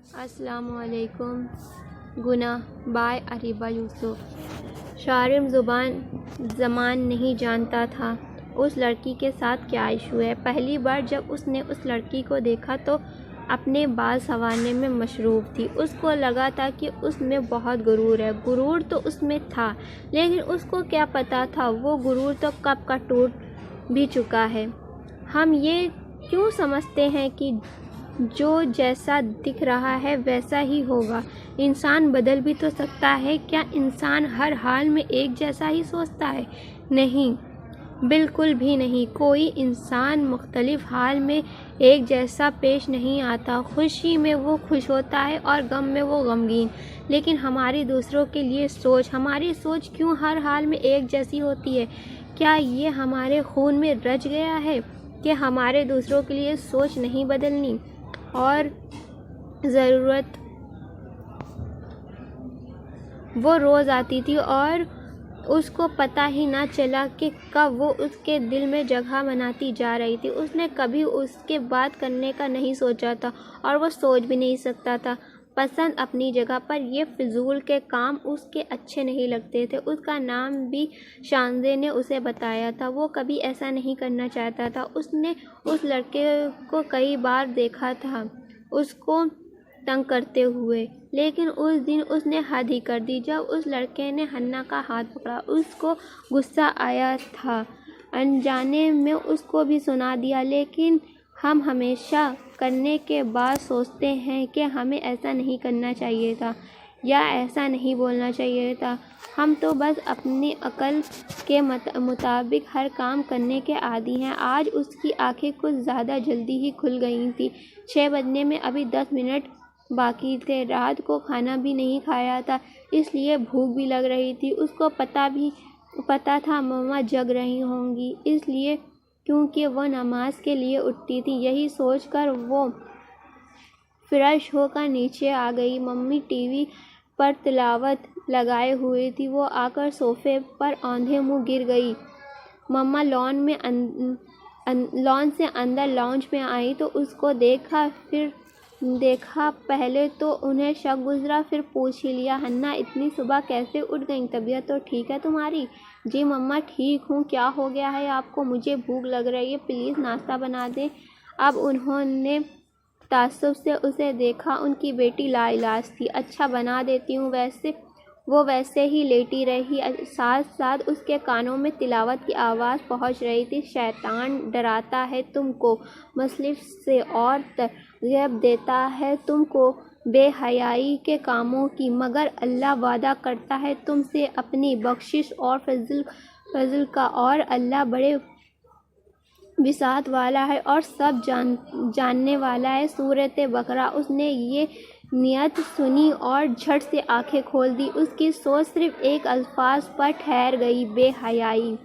السلام علیکم. گناہ بائے اریبہ یوسف. شارم زمان نہیں جانتا تھا اس لڑکی کے ساتھ کیا ایشو ہے. پہلی بار جب اس نے اس لڑکی کو دیکھا تو اپنے بال سنوارنے میں مصروف تھی. اس کو لگا تھا کہ اس میں بہت غرور ہے. غرور تو اس میں تھا، لیکن اس کو کیا پتا تھا وہ غرور تو کب کا ٹوٹ بھی چکا ہے. ہم یہ کیوں سمجھتے ہیں کہ جو جیسا دکھ رہا ہے ویسا ہی ہوگا؟ انسان بدل بھی تو سکتا ہے. کیا انسان ہر حال میں ایک جیسا ہی سوچتا ہے؟ نہیں، بالکل بھی نہیں. کوئی انسان مختلف حال میں ایک جیسا پیش نہیں آتا. خوشی میں وہ خوش ہوتا ہے اور غم میں وہ غمگین. لیکن ہماری دوسروں کے لیے سوچ، ہماری سوچ کیوں ہر حال میں ایک جیسی ہوتی ہے؟ کیا یہ ہمارے خون میں رچ گیا ہے کہ ہمارے دوسروں کے لیے سوچ نہیں بدلنی؟ اور ضرورت وہ روز آتی تھی اور اس کو پتہ ہی نہ چلا کہ کب وہ اس کے دل میں جگہ بناتی جا رہی تھی. اس نے کبھی اس کے بات کرنے کا نہیں سوچا تھا اور وہ سوچ بھی نہیں سکتا تھا. پسند اپنی جگہ پر، یہ فضول کے کام اس کے اچھے نہیں لگتے تھے. اس کا نام بھی شانزے نے اسے بتایا تھا. وہ کبھی ایسا نہیں کرنا چاہتا تھا. اس نے اس لڑکے کو کئی بار دیکھا تھا اس کو تنگ کرتے ہوئے، لیکن اس دن اس نے حد ہی کر دی. جب اس لڑکے نے حنا کا ہاتھ پکڑا اس کو غصہ آیا تھا. انجانے میں اس کو بھی سنا دیا. لیکن ہم ہمیشہ کرنے کے بعد سوچتے ہیں کہ ہمیں ایسا نہیں کرنا چاہیے تھا یا ایسا نہیں بولنا چاہیے تھا. ہم تو بس اپنی عقل کے مطابق ہر کام کرنے کے عادی ہیں. آج اس کی آنکھیں کچھ زیادہ جلدی ہی کھل گئی تھیں. 6 بجنے میں ابھی 10 منٹ باقی تھے. رات کو کھانا بھی نہیں کھایا تھا، اس لیے بھوک بھی لگ رہی تھی. اس کو پتا تھا مما جگ رہی ہوں گی، اس لیے کیونکہ وہ نماز کے لیے اٹھتی تھی. یہی سوچ کر وہ فریش ہو کر نیچے آ گئی. ممی ٹی وی پر تلاوت لگائے ہوئی تھی. وہ آ کر صوفے پر اوندھے منہ گر گئی. مما لان سے اندر لاؤنج میں آئی تو اس کو دیکھا. پہلے تو انہیں شک گزرا، پھر پوچھ ہی لیا، حنا اتنی صبح کیسے اٹھ گئیں؟ طبیعت تو ٹھیک ہے تمہاری؟ جی مما ٹھیک ہوں. کیا ہو گیا ہے آپ کو؟ مجھے بھوک لگ رہی ہے، پلیز ناشتہ بنا دیں. اب انہوں نے تعصب سے اسے دیکھا. ان کی بیٹی لا علاج تھی. اچھا بنا دیتی ہوں. وہ ویسے ہی لیٹی رہی. ساتھ ساتھ اس کے کانوں میں تلاوت کی آواز پہنچ رہی تھی. شیطان ڈراتا ہے تم کو مصیبت سے اور ترغیب دیتا ہے تم کو بے حیائی کے کاموں کی، مگر اللہ وعدہ کرتا ہے تم سے اپنی بخشش اور فضل کا، اور اللہ بڑے وسعت والا ہے اور سب جاننے والا ہے. سورۃ بقرہ. اس نے یہ نیت سنی اور جھٹ سے آنکھیں کھول دی. اس کی سوچ صرف ایک الفاظ پر ٹھہر گئی، بے حیائی.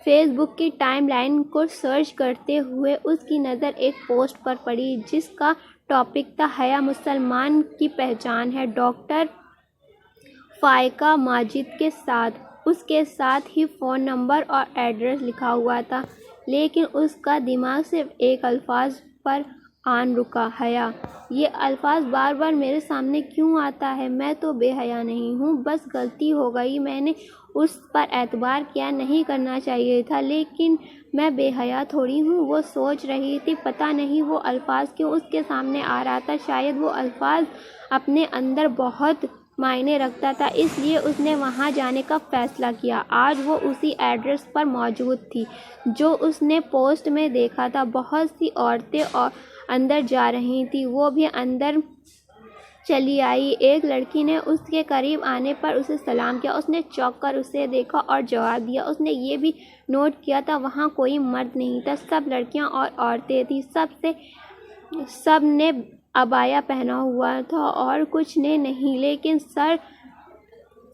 فیس بک کی ٹائم لائن کو سرچ کرتے ہوئے اس کی نظر ایک پوسٹ پر پڑی جس کا ٹاپک تھا حیا مسلمان کی پہچان ہے، ڈاکٹر فائقہ ماجد کے ساتھ. اس کے ساتھ ہی فون نمبر اور ایڈریس لکھا ہوا تھا. لیکن اس کا دماغ صرف ایک الفاظ پر آن رکا، حیا. یہ الفاظ بار بار میرے سامنے کیوں آتا ہے؟ میں تو بے حیا نہیں ہوں، بس غلطی ہو گئی. میں نے اس پر اعتبار کیا نہیں کرنا چاہیے تھا. لیکن میں بے حیا تھوڑی ہوں. وہ سوچ رہی تھی. پتہ نہیں وہ الفاظ کیوں اس کے سامنے آ رہا تھا. شاید وہ الفاظ اپنے اندر بہت معنی رکھتا تھا، اس لیے اس نے وہاں جانے کا فیصلہ کیا. آج وہ اسی ایڈریس پر موجود تھی جو اس نے پوسٹ میں دیکھا تھا. بہت سی عورتیں اندر جا رہی تھیں. وہ بھی اندر چلی آئی. ایک لڑکی نے اس کے قریب آنے پر اسے سلام کیا. اس نے چونک کر اسے دیکھا اور جواب دیا. اس نے یہ بھی نوٹ کیا تھا وہاں کوئی مرد نہیں تھا، سب لڑکیاں اور عورتیں تھیں. سب نے عبایا پہنا ہوا تھا اور کچھ نے نہیں، لیکن سر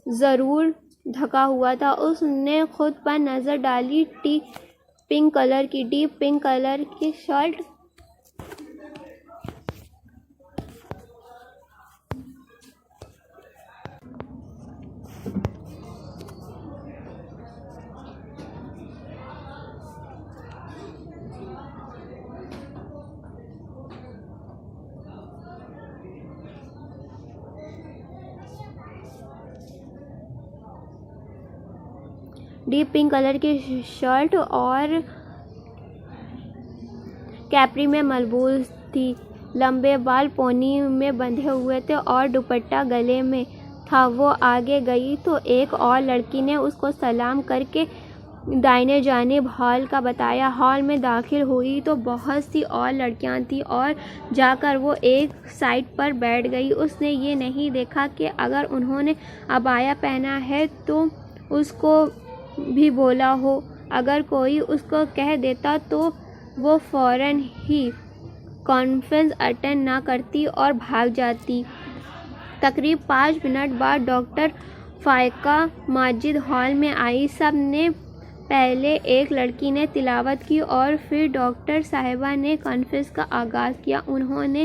ضرور ڈھکا ہوا تھا. اس نے خود پر نظر ڈالی. ڈیپ پنک کلر کی شرٹ ڈیپ پنک کلر کی شرٹ اور کیپری میں ملبوس تھی، لمبے بال پونی میں بندھے ہوئے تھے اور دوپٹہ گلے میں تھا۔ وہ آگے گئی تو ایک اور لڑکی نے اس کو سلام کر کے دائیں جانب ہال کا بتایا۔ ہال میں داخل ہوئی تو بہت سی اور لڑکیاں تھیں اور جا کر وہ ایک سائڈ پر بیٹھ گئی۔ اس نے یہ نہیں دیکھا کہ اگر انہوں نے عبایا پہنا ہے تو اس کو بھی بولا ہو۔ اگر کوئی اس کو کہہ دیتا تو وہ فوراً ہی کانفرنس اٹینڈ نہ کرتی اور بھاگ جاتی۔ تقریباً 5 منٹ بعد ڈاکٹر فائقہ ماجد ہال میں آئی۔ سب نے پہلے ایک لڑکی نے تلاوت کی اور پھر ڈاکٹر صاحبہ نے کانفرنس کا آغاز کیا۔ انہوں نے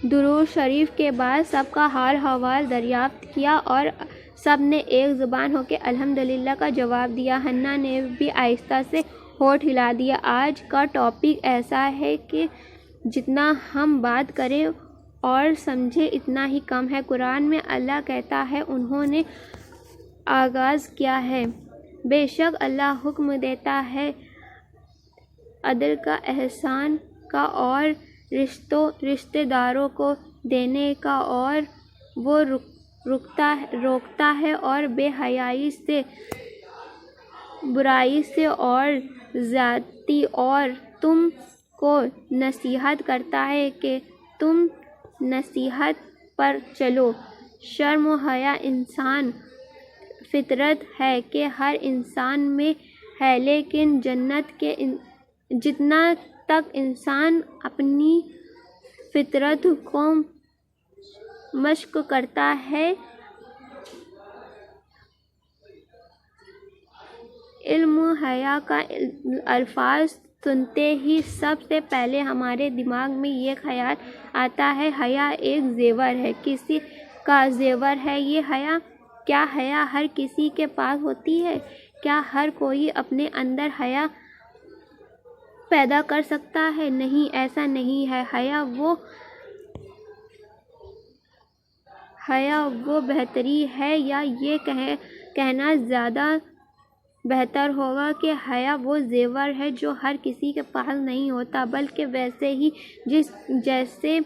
درود شریف کے بعد سب کا حال احوال دریافت کیا اور سب نے ایک زبان ہو کے الحمدللہ کا جواب دیا۔ حنا نے بھی آہستہ سے ہونٹ ہلا دیا۔ آج کا ٹاپک ایسا ہے کہ جتنا ہم بات کریں اور سمجھیں اتنا ہی کم ہے۔ قرآن میں اللہ کہتا ہے، انہوں نے آغاز کیا ہے، بے شک اللہ حکم دیتا ہے عدل کا، احسان کا اور رشتہ داروں کو دینے کا، اور وہ روکتا ہے اور بے حیائی سے، برائی سے اور زیادتی، اور تم کو نصیحت کرتا ہے کہ تم نصیحت پر چلو۔ شرم و حیا انسان فطرت ہے کہ ہر انسان میں ہے، لیکن جتنا تک انسان اپنی فطرت کو مشق کرتا ہے، علم و حیا کا الفاظ سنتے ہی سب سے پہلے ہمارے دماغ میں یہ خیال آتا ہے حیا ایک زیور ہے، کسی کا زیور ہے یہ حیا۔ کیا حیا ہر کسی کے پاس ہوتی ہے؟ کیا ہر کوئی اپنے اندر حیا پیدا کر سکتا ہے؟ نہیں، ایسا نہیں ہے۔ حیا وہ بہتری ہے، یا یہ کہنا زیادہ بہتر ہوگا کہ حیا وہ زیور ہے جو ہر کسی کے پاس نہیں ہوتا، بلکہ ویسے ہی جیسے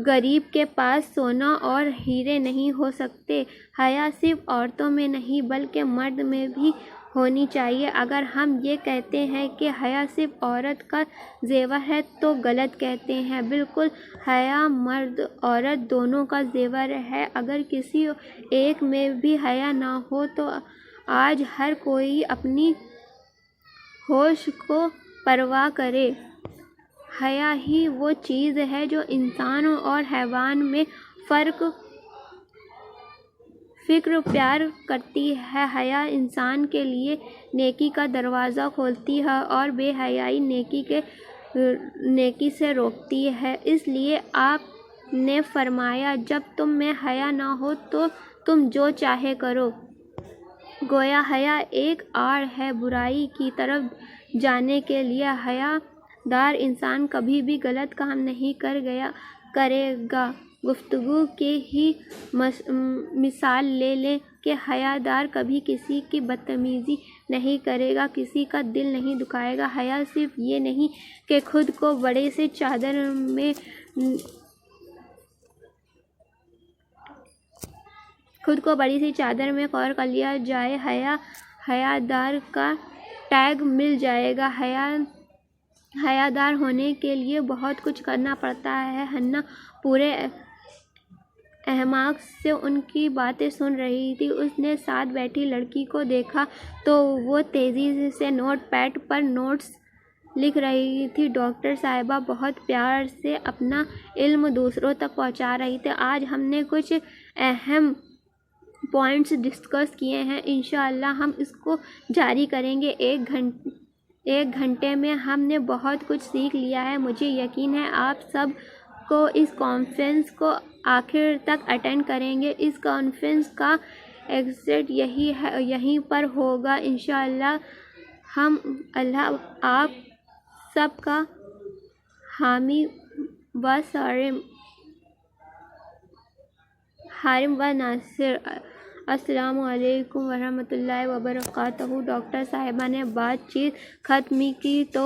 غریب کے پاس سونا اور ہیرے نہیں ہو سکتے، حیا صرف عورتوں میں نہیں بلکہ مرد میں بھی ہونی چاہیے۔ اگر ہم یہ کہتے ہیں کہ حیا صرف عورت کا زیور ہے تو غلط کہتے ہیں۔ بالکل، حیا مرد عورت دونوں کا زیور ہے۔ اگر کسی ایک میں بھی حیا نہ ہو تو آج ہر کوئی اپنی ہوش کو پرواہ کرے۔ حیا ہی وہ چیز ہے جو انسان اور حیوان میں فکر پیار کرتی ہے۔ حیا انسان کے لیے نیکی کا دروازہ کھولتی ہے اور بے حیائی نیکی سے روکتی ہے۔ اس لیے آپ نے فرمایا، جب تم میں حیا نہ ہو تو تم جو چاہے کرو۔ گویا حیا ایک آڑ ہے برائی کی طرف جانے کے لیے۔ حیا دار انسان کبھی بھی غلط کام نہیں کرے گا۔ گفتگو کی ہی مثال لے لیں کہ حیا دار کبھی کسی کی بدتمیزی نہیں کرے گا، کسی کا دل نہیں دکھائے گا۔ حیا صرف یہ نہیں کہ خود کو بڑی سی چادر میں کور کر لیا جائے، حیا دار کا ٹیگ مل جائے گا۔ حیا دار ہونے کے لیے بہت کچھ کرنا پڑتا ہے۔ حنا پورے اہتمام سے ان کی باتیں سن رہی تھی۔ اس نے ساتھ بیٹھی لڑکی کو دیکھا تو وہ تیزی سے نوٹ پیڈ پر نوٹس لکھ رہی تھی۔ ڈاکٹر صاحبہ بہت پیار سے اپنا علم دوسروں تک پہنچا رہی تھی۔ آج ہم نے کچھ اہم پوائنٹس ڈسکس کیے ہیں، انشاءاللہ ہم اس کو جاری کریں گے۔ ایک گھنٹے میں ہم نے بہت کچھ سیکھ لیا ہے۔ مجھے یقین ہے آپ سب کو اس کانفرنس کو آخر تک اٹینڈ کریں گے۔ اس کانفرنس کا ایگزٹ یہیں پر ہوگا انشاءاللہ۔ اللہ آپ سب کا حامی و حارم و ناصر۔ السلام علیکم ورحمۃ اللہ وبرکاتہ۔ ڈاکٹر صاحبہ نے بات چیت ختم کی تو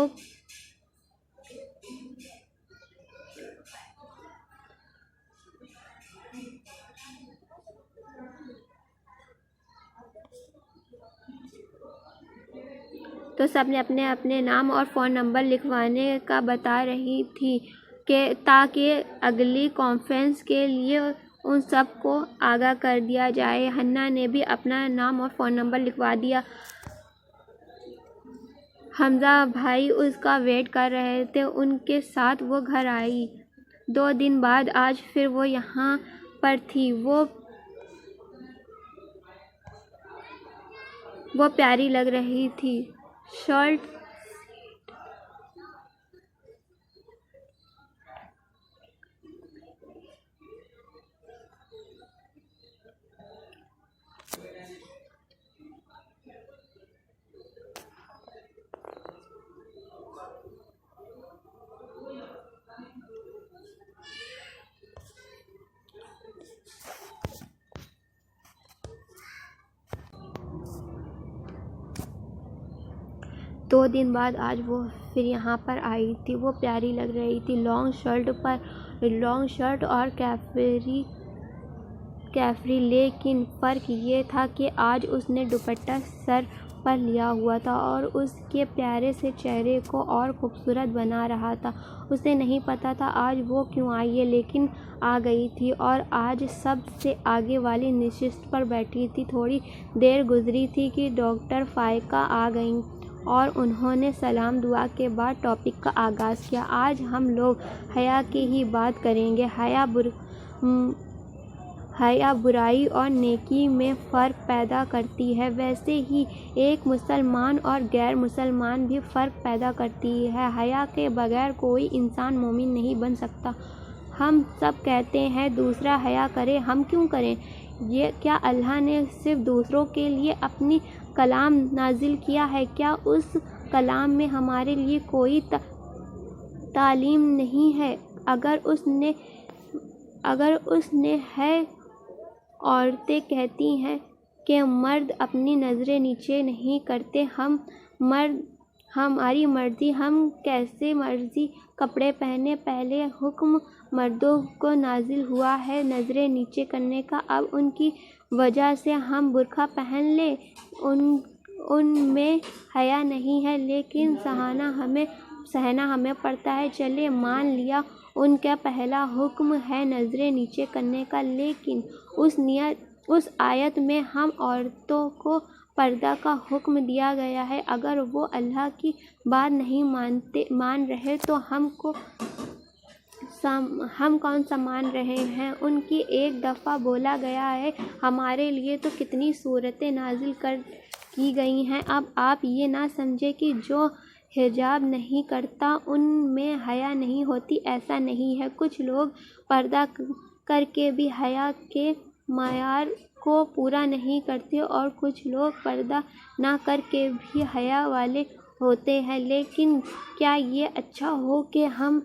سب نے اپنے اپنے نام اور فون نمبر لکھوانے کا بتا رہی تھی تاکہ اگلی کانفرنس کے لیے ان سب کو آگاہ کر دیا جائے۔ حنا نے بھی اپنا نام اور فون نمبر لکھوا دیا۔ حمزہ بھائی اس کا ویٹ کر رہے تھے، ان کے ساتھ وہ گھر آئی۔ 2 دن بعد آج پھر وہ یہاں پر تھی۔ وہ پیاری لگ رہی تھی۔ شرٹ دو دن بعد آج وہ پھر یہاں پر آئی تھی۔ وہ پیاری لگ رہی تھی۔ لانگ شرٹ اور کیفری، لیکن فرق یہ تھا کہ آج اس نے دوپٹہ سر پر لیا ہوا تھا اور اس کے پیارے سے چہرے کو اور خوبصورت بنا رہا تھا۔ اسے نہیں پتا تھا آج وہ کیوں آئی ہے، لیکن آ گئی تھی اور آج سب سے آگے والی نشست پر بیٹھی تھی۔ تھوڑی دیر گزری تھی کہ ڈاکٹر فائقہ آ گئیں اور انہوں نے سلام دعا کے بعد ٹاپک کا آغاز کیا۔ آج ہم لوگ حیا کی ہی بات کریں گے۔ حیا برائی اور نیکی میں فرق پیدا کرتی ہے، ویسے ہی ایک مسلمان اور غیر مسلمان بھی فرق پیدا کرتی ہے۔ حیا کے بغیر کوئی انسان مومن نہیں بن سکتا۔ ہم سب کہتے ہیں دوسرا حیا کرے، ہم کیوں کریں؟ کیا اللہ نے صرف دوسروں کے لیے اپنی کلام نازل کیا ہے؟ کیا اس کلام میں ہمارے لیے کوئی تعلیم نہیں ہے؟ اگر اس نے ہے۔ عورتیں کہتی ہیں کہ مرد اپنی نظریں نیچے نہیں کرتے، ہماری مرضی، ہم کیسے مرضی کپڑے پہنے۔ پہلے حکم مردوں کو نازل ہوا ہے نظریں نیچے کرنے کا، اب ان کی وجہ سے ہم برقع پہن لیں۔ ان میں حیا نہیں ہے، لیکن سہنا ہمیں پڑتا ہے۔ چلیں مان لیا ان کا پہلا حکم ہے نظریں نیچے کرنے کا، لیکن اس آیت میں ہم عورتوں کو پردہ کا حکم دیا گیا ہے۔ اگر وہ اللہ کی بات نہیں مان رہے تو ہم کون سا مان رہے ہیں؟ ان کی ایک دفعہ بولا گیا ہے، ہمارے لیے تو کتنی صورتیں نازل کی گئی ہیں۔ اب آپ یہ نہ سمجھیں کہ جو حجاب نہیں کرتا ان میں حیا نہیں ہوتی، ایسا نہیں ہے۔ کچھ لوگ پردہ کر کے بھی حیا کے معیار کو پورا نہیں کرتے اور کچھ لوگ پردہ نہ کر کے بھی حیا والے ہوتے ہیں، لیکن کیا یہ اچھا ہو کہ ہم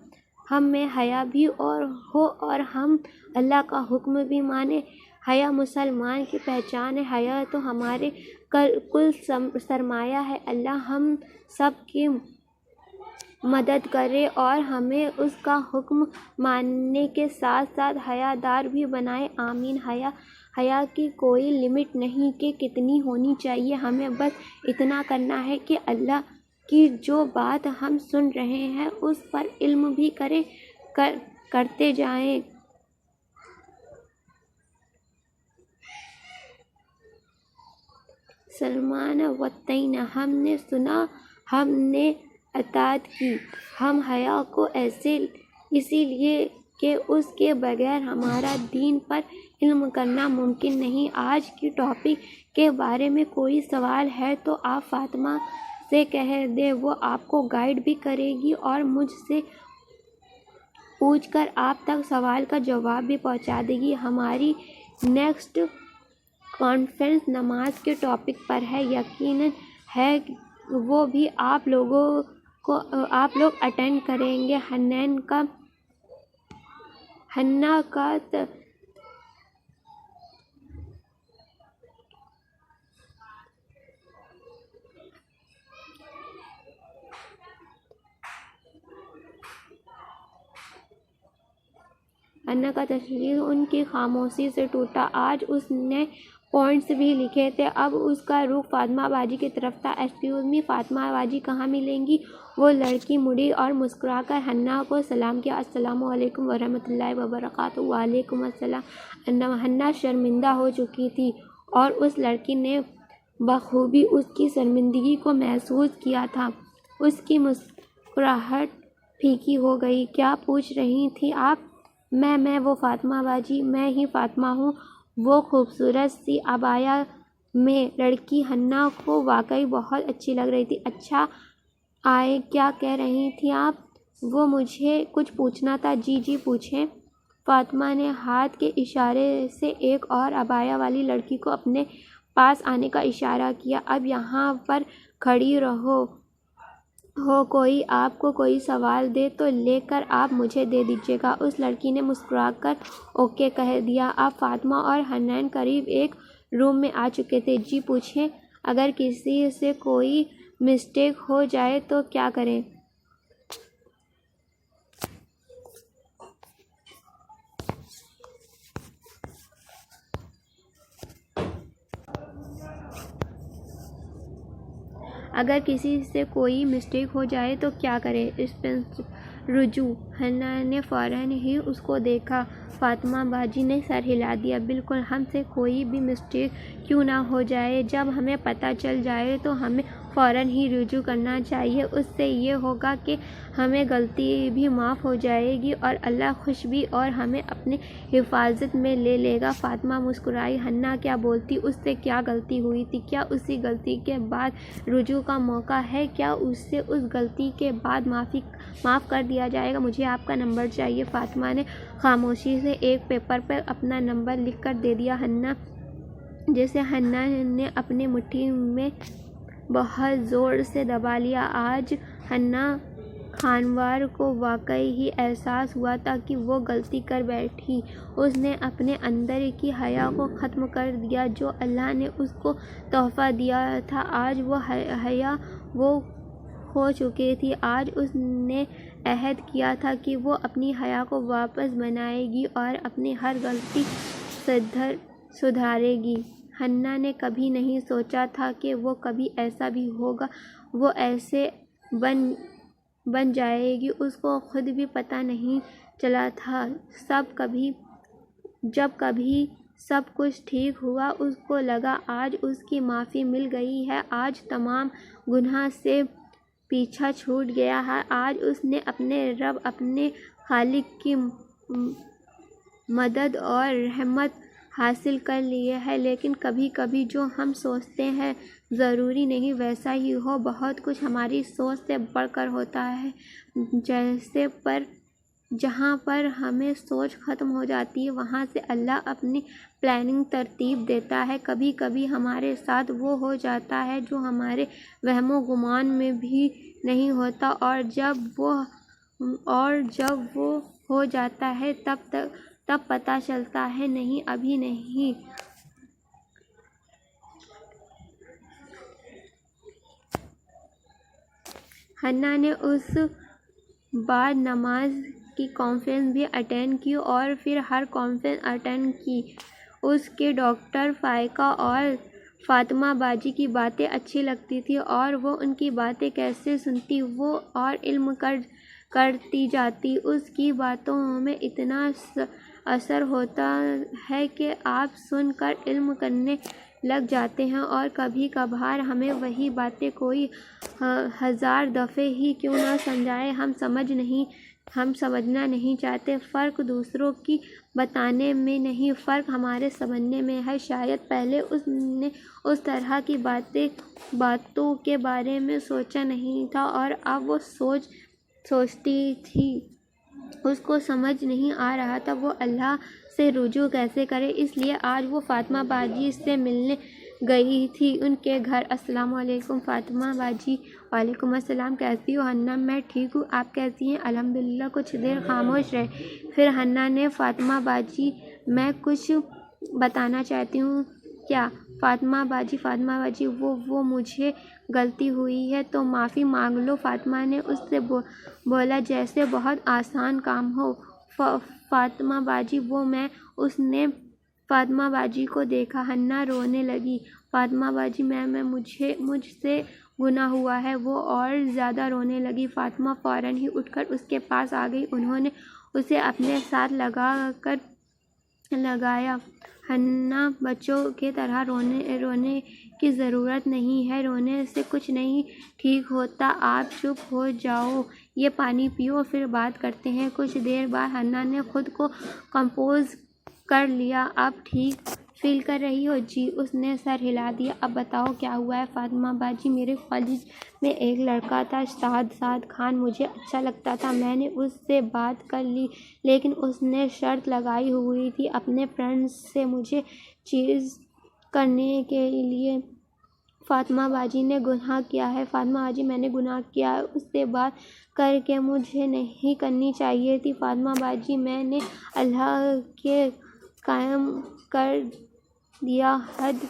میں حیا بھی ہو اور ہم اللہ کا حکم بھی مانیں؟ حیا مسلمان کی پہچان ہے۔ حیا تو ہمارے کل سرمایہ ہے۔ اللہ ہم سب کی مدد کرے اور ہمیں اس کا حکم ماننے کے ساتھ ساتھ حیا دار بھی بنائے، آمین۔ حیا کی کوئی لمٹ نہیں کہ کتنی ہونی چاہیے، ہمیں بس اتنا کرنا ہے کہ اللہ کی جو بات ہم سن رہے ہیں اس پر عمل بھی کرتے جائیں۔ سمعنا وَأَطَعْنَا، ہم نے سنا، ہم نے اطاعت کی۔ ہم حیا کو اسی لیے کہ اس کے بغیر ہمارا دین پر عمل کرنا ممکن نہیں۔ آج کی ٹاپک کے بارے میں کوئی سوال ہے تو آپ فاطمہ سے کہہ دیں، وہ آپ کو گائیڈ بھی کرے گی اور مجھ سے پوچھ کر آپ تک سوال کا جواب بھی پہنچا دے گی۔ ہماری نیکسٹ کانفرنس نماز کے ٹاپک پر ہے، یقیناً ہے وہ بھی آپ لوگ اٹینڈ کریں گے۔ حنا کا ہنا کا تشخیص ان کی خاموشی سے ٹوٹا۔ آج اس نے پوائنٹس بھی لکھے تھے۔ اب اس کا رخ فاطمہ باجی کی طرف تھا۔ ایکسکیوز می، فاطمہ باجی کہاں ملیں گی؟ وہ لڑکی مڑی اور مسکرا کر ہنا کو سلام کیا۔ السلام علیکم ورحمۃ اللہ وبرکاتہ۔ وعلیکم السلام۔ ہنا شرمندہ ہو چکی تھی اور اس لڑکی نے بخوبی اس کی شرمندگی کو محسوس کیا تھا۔ اس کی مسکراہٹ پھیکی ہو گئی۔ کیا پوچھ رہی تھیں آپ؟ میں وہ فاطمہ باجی، میں ہی فاطمہ ہوں۔ وہ خوبصورت سی عبایا میں لڑکی ہنا کو واقعی بہت اچھی لگ رہی تھی۔ اچھا آئے، کیا کہہ رہی تھیں آپ؟ وہ مجھے کچھ پوچھنا تھا۔ جی پوچھیں۔ فاطمہ نے ہاتھ کے اشارے سے ایک اور عبایا والی لڑکی کو اپنے پاس آنے کا اشارہ کیا۔ اب یہاں پر کھڑی رہو ہو، کوئی آپ کو کوئی سوال دے تو لے کر آپ مجھے دے دیجیے گا۔ اس لڑکی نے مسکرا کر اوکے کہہ دیا۔ اب فاطمہ اور حنان قریب ایک روم میں آ چکے تھے۔ جی پوچھیں۔ اگر کسی سے کوئی مسٹیک ہو جائے تو کیا کریں؟ اگر کسی سے کوئی مسٹیک ہو جائے تو کیا کریں؟ رجوع۔ ہنا نے فوراً ہی اس کو دیکھا۔ فاطمہ باجی نے سر ہلا دیا۔ بالکل، ہم سے کوئی بھی مسٹیک کیوں نہ ہو جائے، جب ہمیں پتہ چل جائے تو ہمیں فوراً ہی رجوع کرنا چاہیے۔ اس سے یہ ہوگا کہ ہمیں غلطی بھی معاف ہو جائے گی اور اللہ خوش بھی اور ہمیں اپنی حفاظت میں لے لے گا۔ فاطمہ مسکرائی۔ ہنا کیا بولتی؟ اس سے کیا غلطی ہوئی تھی؟ کیا اسی غلطی کے بعد رجوع کا موقع ہے؟ کیا اسے اس غلطی کے بعد معاف کر دیا جائے گا؟ مجھے آپ کا نمبر چاہیے۔ فاطمہ نے خاموشی سے ایک پیپر پر اپنا نمبر لکھ کر دے دیا۔ ہنا جسے ہنا نے اپنی مٹھی میں بہت زور سے دبا لیا۔ آج ہنا خانوار کو واقعی ہی احساس ہوا تھا کہ وہ غلطی کر بیٹھی۔ اس نے اپنے اندر کی حیا کو ختم کر دیا جو اللہ نے اس کو تحفہ دیا تھا۔ آج وہ حیا وہ کھو چکی تھی۔ آج اس نے عہد کیا تھا کہ وہ اپنی حیا کو واپس بنائے گی اور اپنی ہر غلطی سدھارے گی۔ ہنا نے کبھی نہیں سوچا تھا کہ وہ کبھی ایسا بھی ہوگا، وہ ایسے بن جائے گی۔ اس کو خود بھی پتہ نہیں چلا تھا۔ جب کبھی سب کچھ ٹھیک ہوا، اس کو لگا آج اس کی معافی مل گئی ہے، آج تمام گناہ سے پیچھا چھوٹ گیا ہے، آج اس نے اپنے رب، اپنے خالق کی مدد اور رحمت حاصل کر لی ہے۔ لیکن کبھی کبھی جو ہم سوچتے ہیں ضروری نہیں ویسا ہی ہو۔ بہت کچھ ہماری سوچ سے بڑھ کر ہوتا ہے۔ جہاں پر ہمیں سوچ ختم ہو جاتی ہے وہاں سے اللہ اپنی پلاننگ ترتیب دیتا ہے۔ کبھی کبھی ہمارے ساتھ وہ ہو جاتا ہے جو ہمارے وہم و گمان میں بھی نہیں ہوتا، اور جب وہ ہو جاتا ہے تب پتہ چلتا ہے نہیں، ابھی نہیں۔ ہنا نے اس بعد نماز کی کانفرنس بھی اٹینڈ کی اور پھر ہر کانفرنس اٹینڈ کی۔ اس کے ڈاکٹر فائقہ اور فاطمہ باجی کی باتیں اچھی لگتی تھیں اور وہ ان کی باتیں کیسے سنتی، وہ اور علم کرتی جاتی۔ اس کی باتوں میں اتنا اثر ہوتا ہے کہ آپ سن کر علم کرنے لگ جاتے ہیں، اور کبھی کبھار ہمیں وہی باتیں کوئی 1000 دفعہ ہی کیوں نہ سمجھائے، ہم سمجھنا نہیں چاہتے۔ فرق دوسروں کی بتانے میں نہیں، فرق ہمارے سمجھنے میں ہے۔ شاید پہلے اس نے اس طرح کی باتوں کے بارے میں سوچا نہیں تھا، اور اب وہ سوچتی تھی۔ اس کو سمجھ نہیں آ رہا تھا وہ اللہ سے رجوع کیسے کرے، اس لیے آج وہ فاطمہ باجی سے ملنے گئی تھی ان کے گھر۔ السلام علیکم فاطمہ باجی۔ وعلیکم السلام۔ کیسی ہو ہنا؟ میں ٹھیک ہوں، آپ کیسی ہیں؟ الحمدللہ۔ کچھ دیر خاموش رہے، پھر ہنا نے فاطمہ باجی میں کچھ بتانا چاہتی ہوں۔ کیا؟ فاطمہ باجی وہ مجھے غلطی ہوئی ہے تو معافی مانگ لو۔ فاطمہ نے اس سے بولا جیسے بہت آسان کام ہو۔ فاطمہ باجی وہ میں۔ اس نے فاطمہ باجی کو دیکھا۔ حنا رونے لگی۔ فاطمہ باجی میں مجھ سے گناہ ہوا ہے۔ وہ اور زیادہ رونے لگی۔ فاطمہ فوراً ہی اٹھ کر اس کے پاس آ گئی۔ انہوں نے اسے اپنے ساتھ لگایا۔ حنا بچوں کی طرح رونے کی ضرورت نہیں ہے، رونے سے کچھ نہیں ٹھیک ہوتا، آپ چپ ہو جاؤ، یہ پانی پیو، پھر بات کرتے ہیں۔ کچھ دیر بعد حنا نے خود کو کمپوز کر لیا۔ اب ٹھیک فیل کر رہی ہو؟ جی، اس نے سر ہلا دیا۔ اب بتاؤ کیا ہوا ہے؟ فاطمہ باجی میرے کالج میں ایک لڑکا تھا سعد خان، مجھے اچھا لگتا تھا، میں نے اس سے بات کر لی، لیکن اس نے شرط لگائی ہوئی تھی اپنے فرینڈز سے مجھے چیز کرنے کے لیے۔ فاطمہ باجی نے گناہ کیا ہے؟ فاطمہ باجی میں نے گناہ کیا ہے، اس سے بات کر کے مجھے نہیں کرنی چاہیے تھی۔ فاطمہ باجی میں نے اللہ کے قائم کر دیا حد۔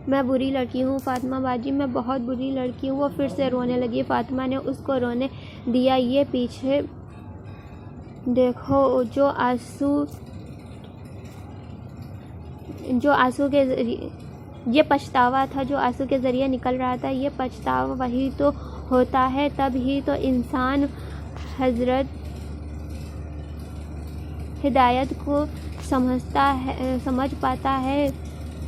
میں بری لڑکی ہوں فاطمہ باجی، میں بہت بری لڑکی ہوں۔ وہ پھر سے رونے لگی۔ فاطمہ نے اس کو رونے دیا۔ یہ پیچھے دیکھو، جو آنسو کے ذریعے، یہ پچھتاوا تھا جو آنسو کے ذریعے نکل رہا تھا، یہ پچھتاوا وہی تو ہوتا ہے، تب ہی تو انسان حضرت ہدایت کو سمجھ پاتا ہے۔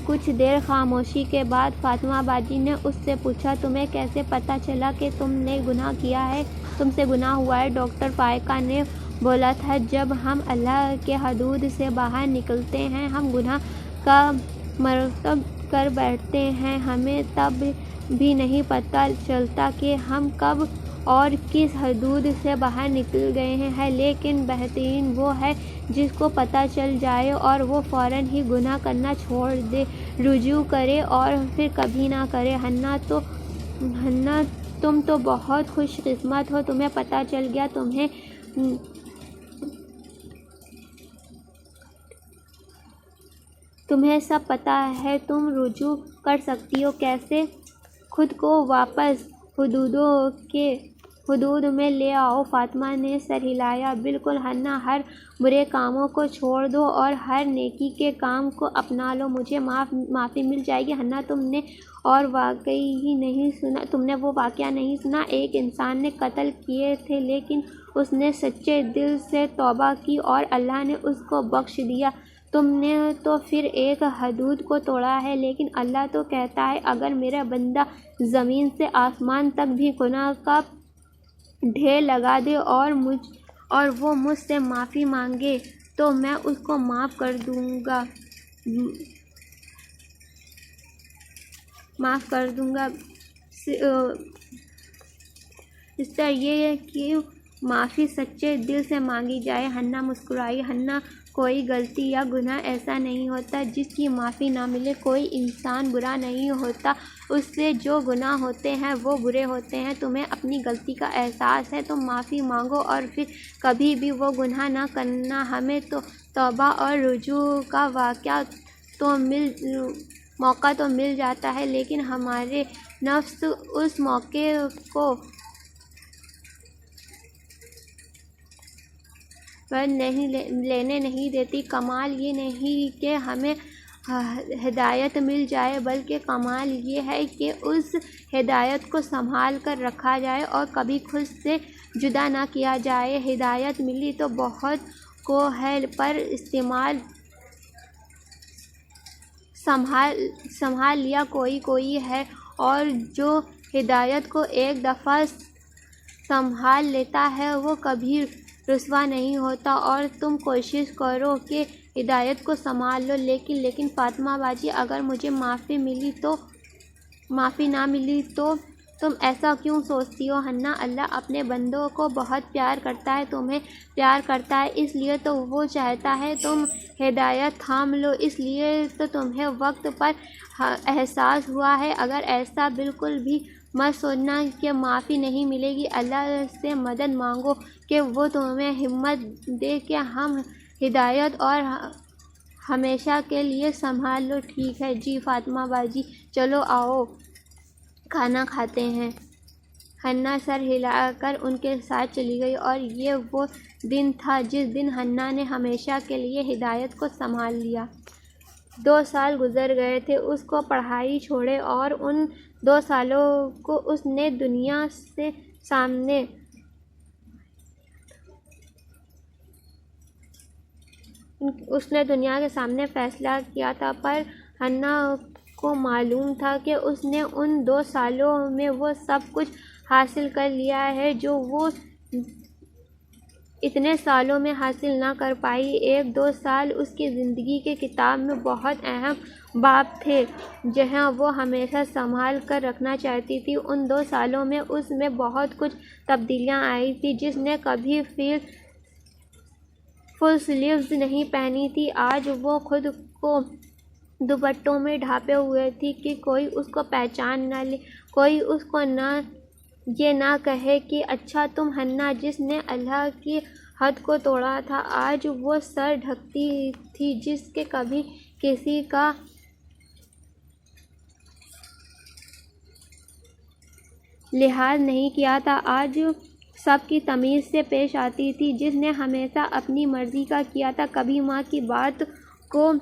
کچھ دیر خاموشی کے بعد فاطمہ باجی نے اس سے پوچھا، تمہیں کیسے پتہ چلا کہ تم نے گناہ کیا ہے، تم سے گناہ ہوا ہے؟ ڈاکٹر فائقہ نے بولا تھا، جب ہم اللہ کے حدود سے باہر نکلتے ہیں، ہم گناہ کا مرتکب کر بیٹھتے ہیں، ہمیں تب بھی نہیں پتہ چلتا کہ ہم کب اور کس حدود سے باہر نکل گئے ہیں، لیکن بہترین وہ ہے جس کو پتہ چل جائے اور وہ فوراً ہی گناہ کرنا چھوڑ دے، رجوع کرے اور پھر کبھی نہ کرے۔ حنا تم تو بہت خوش قسمت ہو، تمہیں پتہ چل گیا، تمہیں سب پتہ ہے، تم رجوع کر سکتی ہو۔ کیسے؟ خود کو واپس حدود میں لے آؤ۔ فاطمہ نے سر ہلایا۔ بالکل حنا، ہر برے کاموں کو چھوڑ دو اور ہر نیکی کے کام کو اپنا لو، مجھے معافی مل جائے گی۔ حنا تم نے وہ واقعہ نہیں سنا؟ ایک انسان نے قتل کیے تھے، لیکن اس نے سچے دل سے توبہ کی اور اللہ نے اس کو بخش دیا۔ تم نے تو پھر ایک حدود کو توڑا ہے، لیکن اللہ تو کہتا ہے، اگر میرا بندہ زمین سے آسمان تک بھی گناہ کا ڈھیر لگا دے اور وہ مجھ سے معافی مانگے تو میں اس کو معاف کر دوں گا۔ سسٹر، یہ کہ معافی سچے دل سے مانگی جائے۔ حنا مسکرائی۔ حنا، کوئی غلطی یا گناہ ایسا نہیں ہوتا جس کی معافی نہ ملے۔ کوئی انسان برا نہیں ہوتا، اس سے جو گناہ ہوتے ہیں وہ برے ہوتے ہیں۔ تمہیں اپنی غلطی کا احساس ہے، تم معافی مانگو اور پھر کبھی بھی وہ گناہ نہ کرنا۔ ہمیں تو توبہ اور رجوع کا موقع تو مل جاتا ہے، لیکن ہمارے نفس اس موقع کو لینے نہیں دیتی۔ کمال یہ نہیں کہ ہمیں ہدایت مل جائے، بلکہ کمال یہ ہے کہ اس ہدایت کو سنبھال کر رکھا جائے اور کبھی خود سے جدا نہ کیا جائے۔ ہدایت ملی تو بہت کو ہے، پر سنبھال لیا کوئی ہے، اور جو ہدایت کو ایک دفعہ سنبھال لیتا ہے وہ کبھی رسوا نہیں ہوتا۔ اور تم کوشش کرو کہ ہدایت کو سنبھال لو۔ لیکن فاطمہ باجی، اگر مجھے معافی نہ ملی تو تم ایسا کیوں سوچتی ہو؟ حنا، اللہ اپنے بندوں کو بہت پیار کرتا ہے، تمہیں پیار کرتا ہے، اس لیے تو وہ چاہتا ہے تم ہدایت تھام لو، اس لیے تو تمہیں وقت پر احساس ہوا ہے۔ اگر ایسا بالکل بھی مت سوچنا کہ معافی نہیں ملے گی۔ اللہ سے مدد مانگو کہ وہ تمہیں ہمت دے کہ ہم ہدایت اور ہمیشہ کے لیے سنبھال لو۔ ٹھیک ہے جی فاطمہ باجی، چلو آؤ کھانا کھاتے ہیں۔ ہنا سر ہلا کر ان کے ساتھ چلی گئی، اور یہ وہ دن تھا جس دن ہنا نے ہمیشہ کے لیے ہدایت کو سنبھال لیا۔ 2 سال گزر گئے تھے اس کو پڑھائی چھوڑے، اور ان 2 سالوں کو اس نے دنیا کے سامنے فیصلہ کیا تھا، پر ہنا کو معلوم تھا کہ اس نے ان 2 سالوں میں وہ سب کچھ حاصل کر لیا ہے جو وہ اتنے سالوں میں حاصل نہ کر پائی۔ 1-2 سال اس کی زندگی کی کتاب میں بہت اہم باب تھے جنہیں وہ ہمیشہ سنبھال کر رکھنا چاہتی تھی۔ ان 2 سالوں میں اس میں بہت کچھ تبدیلیاں آئی تھیں۔ جس نے کبھی فل سلیوز نہیں پہنی تھی، آج وہ خود کو دوپٹوں میں ڈھانپے ہوئے تھی کہ کوئی اس کو پہچان نہ لے، کوئی اس کو یہ نہ کہے کہ اچھا تم ہنا جس نے اللہ کی حد کو توڑا تھا۔ آج وہ سر ڈھکتی تھی جس کے کبھی کسی کا لحاظ نہیں کیا تھا، آج سب کی تمیز سے پیش آتی تھی، جس نے ہمیشہ اپنی مرضی کا کیا تھا، کبھی ماں کی بات کو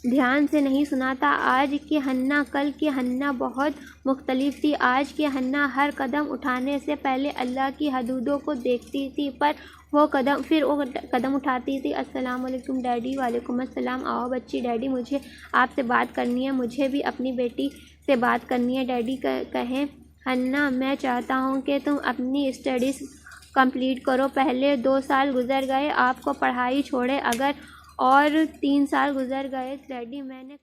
دھیان سے نہیں سنا تھا۔ آج کی ہنا کل کی ہنا بہت مختلف تھی۔ آج کی ہنا ہر قدم اٹھانے سے پہلے اللہ کی حدودوں کو دیکھتی تھی، پھر وہ قدم اٹھاتی تھی۔ السلام علیکم ڈیڈی۔ وعلیکم السلام۔ آؤ بچی، ڈیڈی مجھے آپ سے بات کرنی ہے، مجھے بھی اپنی بیٹی سے بات کرنی ہے۔ ڈیڈی کہیں ہنا میں چاہتا ہوں کہ تم اپنی اسٹڈیز کمپلیٹ کرو۔ پہلے 2 سال گزر گئے آپ کو پڑھائی چھوڑے، اگر اور 3 سال گزر گئے ڈیڈی میں نے